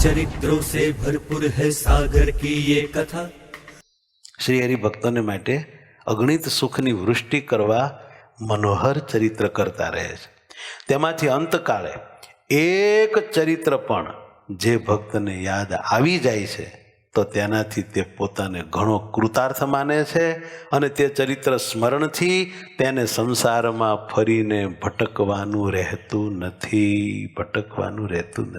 चरित्रों से भरपूर है सागर की ये कथा। શ્રી હરિભક્તોને માટે અગણિત સુખની વૃષ્ટિ કરવા મનોહર ચરિત્ર કરતા રહે છે. તેમાંથી અંતકાળે એક ચરિત્ર પણ જે ભક્તને યાદ આવી જાય છે તો તેનાથી તે પોતાને ઘણો કૃતાર્થ માને છે અને તે ચરિત્ર સ્મરણથી તેને સંસારમાં ફરીને ભટકવાનું રહેતું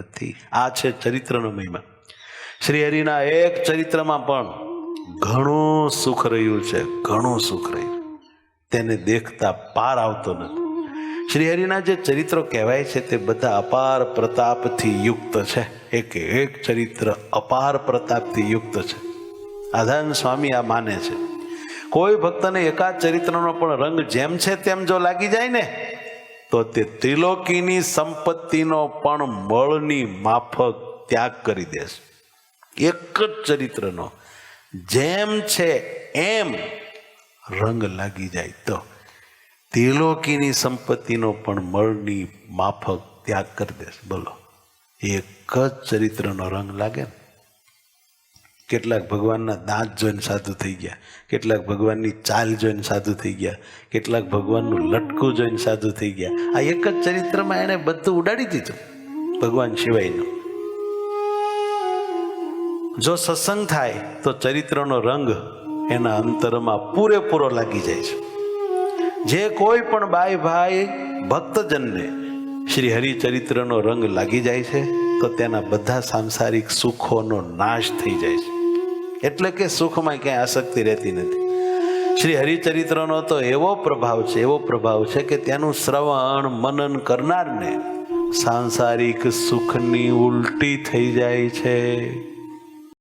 નથી. આ છે ચરિત્રનો મહિમા. શ્રી હરિના એક ચરિત્રમાં પણ ઘણું સુખ રહ્યું છે, ઘણું સુખ રહ્યું, તેને દેખતા પાર આવતો નથી. શ્રી હરિના જે ચરિત્રો કહેવાય છે તે બધા અપાર પ્રતાપથી યુક્ત છે. એક ચરિત્ર અપાર પ્રતાપથી યુક્ત છે. આધાન સ્વામી આ માને છે. કોઈ ભક્તને એકાદ ચરિત્રનો પણ રંગ જેમ છે તેમ જો લાગી જાય ને તો તે ત્રિલોકીની સંપત્તિનો પણ મળની માફક ત્યાગ કરી દેશે. એક જ ચરિત્રનો જેમ છે એમ રંગ લાગી જાય તો ત્રિલોકીની સંપત્તિનો પણ મળની માફક ત્યાગ કરી દેશે. બોલો, એક જ ચરિત્રનો રંગ લાગે ને. કેટલાક ભગવાનના દાંત જોઈને સાધુ થઈ ગયા, કેટલાક ભગવાનની ચાલ જોઈને સાધુ થઈ ગયા, કેટલાક ભગવાનનું લટકું જોઈને સાધુ થઈ ગયા. આ એક જ ચરિત્રમાં એણે બધું ઉડાડી દીધું ભગવાન સિવાયનું. જો સત્સંગ થાય તો ચરિત્રનો રંગ એના અંતરમાં પૂરેપૂરો લાગી જાય છે. જે કોઈ પણ બાઈ ભાઈ ભક્તજનને શ્રી હરિચરિત્રનો રંગ લાગી જાય છે તો તેના બધા સાંસારિક સુખોનો નાશ થઈ જાય છે. એટલે કે સુખમાં ક્યાંય આસક્તિ રહેતી નથી. શ્રી હરિચરિત્રનો તો એવો પ્રભાવ છે કે તેનું શ્રવણ મનન કરનારને સાંસારિક સુખની ઉલટી થઈ જાય છે.